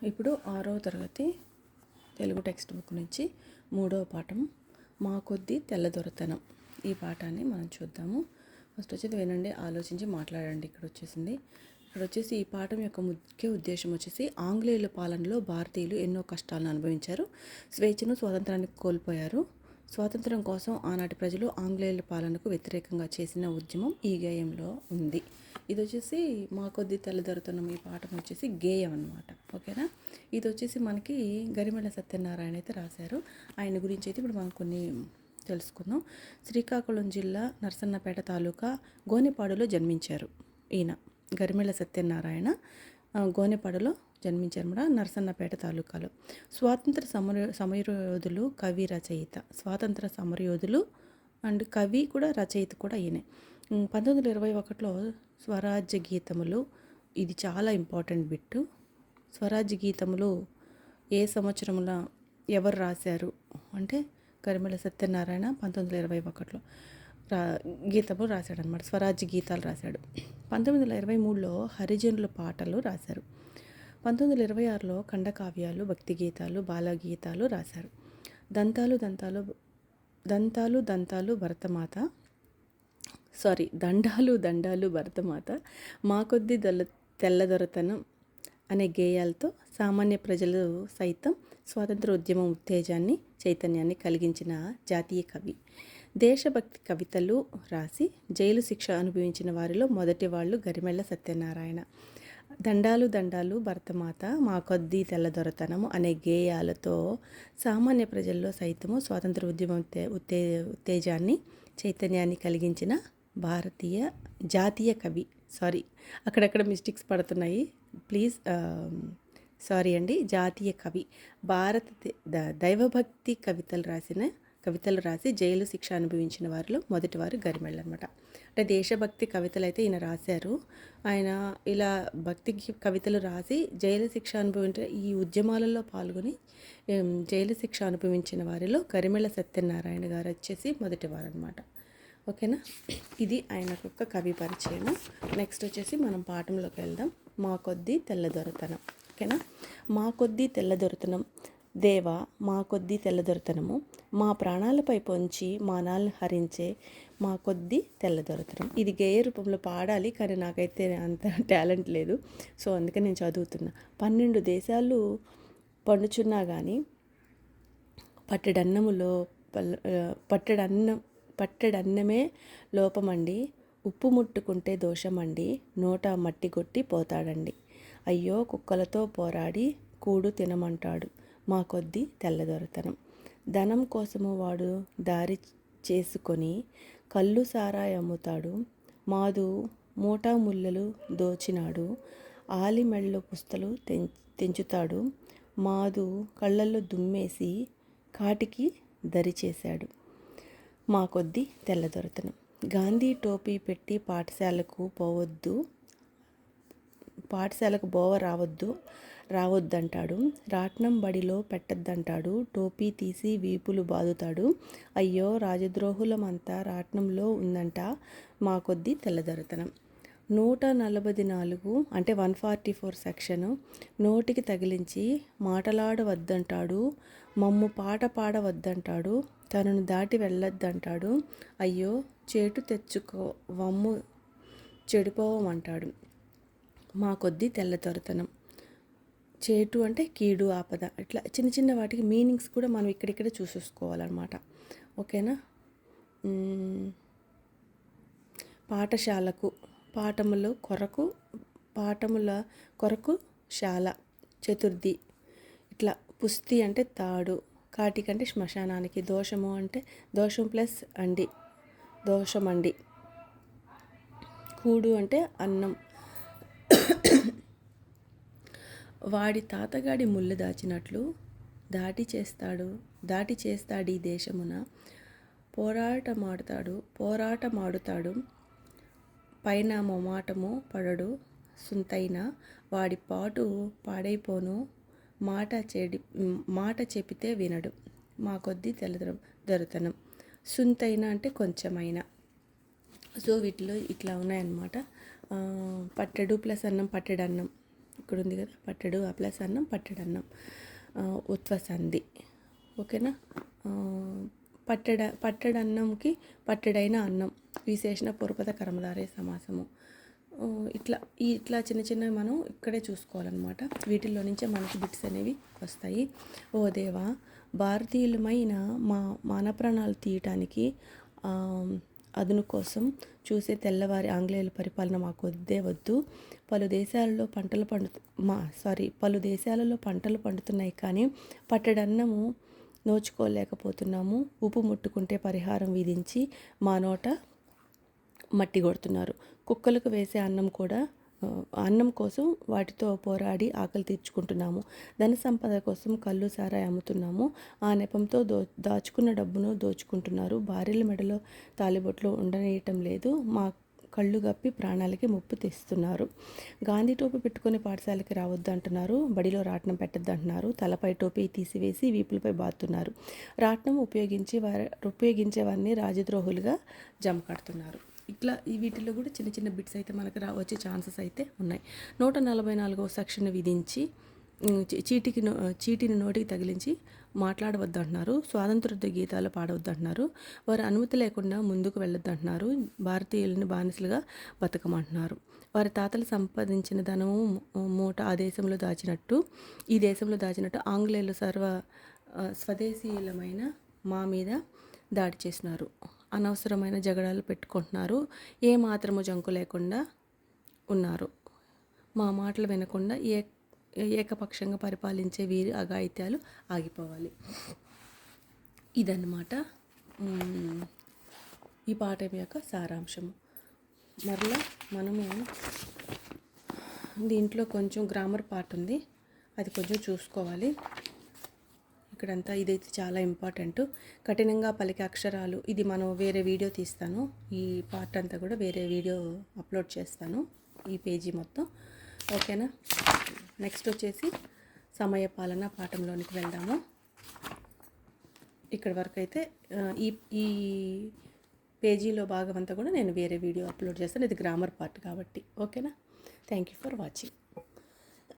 ఇప్పుడు 6వ తరగతి తెలుగు టెక్స్ట్ బుక్ నుంచి 3వ పాఠం మా కొద్దీ తెల్లదొరతనం. ఈ పాఠాన్ని మనం చూద్దాము. ఫస్ట్ వచ్చేది వినండి, ఆలోచించి మాట్లాడండి. ఇక్కడ వచ్చేసి ఈ పాఠం యొక్క ముఖ్య ఉద్దేశం వచ్చేసి ఆంగ్లేయుల పాలనలో భారతీయులు ఎన్నో కష్టాలను అనుభవించారు, స్వేచ్ఛను స్వాతంత్రాన్ని కోల్పోయారు. స్వాతంత్రం కోసం ఆనాటి ప్రజలు ఆంగ్లేయుల పాలనకు వ్యతిరేకంగా చేసిన ఉద్యమం ఈ గేయంలో ఉంది. ఇది వచ్చేసి మా కొద్ది తెల్లదొరతనం. ఈ పాఠం వచ్చేసి గేయం అనమాట. ఓకేనా. ఇది వచ్చేసి మనకి గరిమెళ్ళ సత్యనారాయణ అయితే రాశారు. ఆయన గురించి అయితే ఇప్పుడు మనం కొన్ని తెలుసుకుందాం. శ్రీకాకుళం జిల్లా నరసన్నపేట తాలూకా గోనెపాడులో జన్మించారు. ఈయన గరిమెళ్ళ సత్యనారాయణ గోనెపాడులో జన్మించారన్నమాట, నరసన్నపేట తాలూకాలో. స్వాతంత్ర సమరయోధులు, కవి, రచయిత. స్వాతంత్ర సమరయోధులు అండ్ కవి కూడా, రచయిత కూడా ఈయనే. 1921లో స్వరాజ్య గీతములు, ఇది చాలా ఇంపార్టెంట్ బిట్టు. స్వరాజ్య గీతములు ఏ సంవత్సరంలో ఎవరు రాశారు అంటే గరిమెళ్ళ సత్యనారాయణ 1921లో గీతము రాశాడనమాట. స్వరాజ్య గీతాలు రాశాడు. 1923లో హరిజనుల పాటలు రాశారు. 1926లో ఖండకావ్యాలు, భక్తి గీతాలు, బాలగీతాలు రాశారు. దంతాలు దండాలు భరతమాత, మా కొద్ది తెల్లదొరతనం అనే గేయాలతో సామాన్య ప్రజలు సైతం స్వాతంత్ర ఉద్యమం ఉత్తేజాన్ని, చైతన్యాన్ని కలిగించిన జాతీయ కవి. దేశభక్తి కవితలు రాసి జైలు శిక్ష అనుభవించిన వారిలో మొదటి వాళ్ళు గరిమెళ్ళ సత్యనారాయణ. దండాలు భరతమాత, మా కొద్ది తెల్లదొరతనము అనే గేయాలతో సామాన్య ప్రజల్లో సైతము స్వాతంత్ర ఉద్యమం ఉత్తేజాన్ని, చైతన్యాన్ని కలిగించిన జాతీయ కవి. అక్కడక్కడ మిస్టేక్స్ పడుతున్నాయి, ప్లీజ్ సారీ అండి. జాతీయ కవి. దైవభక్తి కవితలు రాసి జైలు శిక్ష అనుభవించిన వారిలో మొదటివారు గరిమెళ్ళ అనమాట. అంటే దేశభక్తి కవితలు అయితే ఈయన రాశారు. ఆయన ఇలా భక్తి కవితలు రాసి జైలు శిక్ష అనుభవించిన ఈ ఉద్యమాలలో పాల్గొని జైలు శిక్ష అనుభవించిన వారిలో గరిమెళ్ళ సత్యనారాయణ గారు వచ్చేసి మొదటివారు అనమాట. ఓకేనా. ఇది ఆయన యొక్క కవి పరిచయం. నెక్స్ట్ వచ్చేసి మనం పాఠంలోకి వెళ్దాం. మా కొద్ది తెల్లదొరతనం. ఓకేనా. మా కొద్ది తెల్లదొరతనం. దేవా, మా కొద్ది తెల్లదొరతనము, మా ప్రాణాలపై పొంచి మానాలను హరించే మా కొద్ది తెల్లదొరతనం. ఇది గేయ రూపంలో పాడాలి, కానీ నాకైతే అంత టాలెంట్ లేదు. సో అందుకని నేను చదువుతున్నా. 12 దేశాలు పండుచున్నా కానీ పట్టెడన్నమే లోపమండి, ఉప్పు ముట్టుకుంటే దోషమండి, నోట మట్టి కొట్టి పోతాడండి. అయ్యో కుక్కలతో పోరాడి కూడు తినమంటాడు మా కొద్ది తెల్లదొరతనం. ధనం కోసము వాడు దారి చేసుకొని కళ్ళు సారాయి అమ్ముతాడు, మాదు మూటా ముల్లలు దోచినాడు, ఆలిమెళ్ళు పుస్తలు తెంచుతాడు, మాదు కళ్ళల్లో దుమ్మేసి కాటికి దరి చేశాడు మా కొద్ది తెల్లదొరతనం. గాంధీ టోపీ పెట్టి పాఠశాలకు బోవ రావద్దంటాడు, రాట్నం బడిలో పెట్టద్దంటాడు, టోపీ తీసి వీపులు బాదుతాడు, అయ్యో రాజద్రోహులమంతా రాట్నంలో ఉందంట మా కొద్ది తెల్లదొరతనం. 144 అంటే 144 సెక్షను నోటికి తగిలించి మాటలాడవద్దంటాడు, మమ్ము పాట పాడవద్దంటాడు, తనను దాటి వెళ్ళొద్దంటాడు, అయ్యో చేటు తెచ్చుకో వమ్ము చెడిపోవమంటాడు మా కొద్ది తెల్లదొరతనం. చేటు అంటే కీడు, ఆపద. ఇట్లా చిన్న చిన్న వాటికి మీనింగ్స్ కూడా మనం ఇక్కడిక్కడ చూసేసుకోవాలన్నమాట. ఓకేనా. పాఠశాలకు, పాఠముల కొరకు శాల, చతుర్థి. ఇట్లా పుస్తి అంటే తాడు, కాటికి అంటే శ్మశానానికి, దోషము అంటే దోషం ప్లస్ అండి, దోషమండి. కూడు అంటే అన్నం. వాడి తాతగాడి ముళ్ళు దాచినట్లు దాటి చేస్తాడీ దేశమున, పోరాటమాడుతాడు పైన మొమాటము పడడు సుంతైన, వాడి పాటు పాడైపోను మాట చెపితే వినడు మా కొద్ది తెల్లదొరతనం. సుంతైన అంటే కొంచెమైనా. సో వీటిలో ఇట్లా ఉన్నాయన్నమాట. పట్టెడు ప్లస్ అన్నం, పట్టెడన్నం. ఇక్కడ ఉంది కదా, పట్టెడు ప్లస్ అన్నం, పట్టెడన్నం, ఉత్వసంధి. ఓకేనా. పట్టెడన్నంకి పట్టెడైన అన్నం, విశేషణ పూర్వపద కర్మధారయ సమాసము. ఇట్లా చిన్న చిన్నవి మనం ఇక్కడే చూసుకోవాలన్నమాట. వీటిల్లో నుంచే మనకి బిట్స్ అనేవి వస్తాయి. ఓ దేవా, భారతీయులమైన మాన ప్రాణాలు తీయటానికి అదును కోసం చూసే తెల్లవారి ఆంగ్లేయుల పరిపాలన మాకు వద్దే వద్దు. పలు దేశాలలో పంటలు పండుతున్నాయి, కానీ పట్టెడన్నము నోచుకోలేకపోతున్నాము. ఉప్పు ముట్టుకుంటే పరిహారం విధించి మా నోట మట్టి కొడుతున్నారు. కుక్కలకు వేసే అన్నం కోసం వాటితో పోరాడి ఆకలి తీర్చుకుంటున్నాము. ధన సంపద కోసం కళ్ళు సారాయి అమ్ముతున్నాము. ఆ నెపంతో దాచుకున్న డబ్బును దోచుకుంటున్నారు. భార్యల మెడలో తాలిబొట్లు ఉండనేయటం లేదు. మా కళ్ళు గప్పి ప్రాణాలకి ముప్పు తెస్తున్నారు. గాంధీ టోపీ పెట్టుకొని పాఠశాలకి రావద్దు అంటున్నారు. బడిలో రాట్నం పెట్టద్దు అంటున్నారు. తలపై టోపీ తీసివేసి వీపులపై బాతున్నారు. రాట్నం ఉపయోగించే వారిని రాజద్రోహులుగా జమ కడుతున్నారు. ఇట్లా వీటిల్లో కూడా చిన్న చిన్న బిట్స్ అయితే మనకు వచ్చే ఛాన్సెస్ అయితే ఉన్నాయి. 144వ సెక్షన్ విధించి చీటిని నోటికి తగిలించి మాట్లాడవద్దు అంటున్నారు. స్వాతంత్రోద్య గీతాలు పాడవద్దు అంటున్నారు. వారి అనుమతి లేకుండా ముందుకు వెళ్ళొద్దు అంటున్నారు. భారతీయులను బానిసలుగా బతకమంటున్నారు. వారి తాతలు సంపాదించిన ధనము మూట ఈ దేశంలో దాచినట్టు ఆంగ్లేయులు స్వదేశీయులమైన మా మీద దాడి చేసినారు. అనవసరమైన జగడాలు పెట్టుకుంటున్నారు. ఏ మాత్రము జంకు లేకుండా ఉన్నారు. మా మాటలు వినకుండా ఏకపక్షంగా పరిపాలించే వీరి అఘాయిత్యాలు ఆగిపోవాలి. ఇదన్నమాట ఈ పాఠం యొక్క సారాంశము. మరలా మనము దీంట్లో కొంచెం గ్రామర్ పార్ట్ ఉంది, అది కొంచెం చూసుకోవాలి. ఇక్కడంతా ఇదైతే చాలా ఇంపార్టెంట్. కఠినంగా పలికే అక్షరాలు, ఇది మనం వేరే వీడియో తీస్తాను. ఈ పార్ట్ అంతా కూడా వేరే వీడియో అప్లోడ్ చేస్తాను, ఈ పేజీ మొత్తం. ఓకేనా. నెక్స్ట్ వచ్చేసి సమయపాలన పాఠంలోనికి వెళ్దాము. ఇక్కడ వరకు అయితే ఈ పేజీలో భాగం అంతా కూడా నేను వేరే వీడియో అప్లోడ్ చేస్తాను. ఇది గ్రామర్ పార్ట్ కాబట్టి. ఓకేనా. Thank you for watching.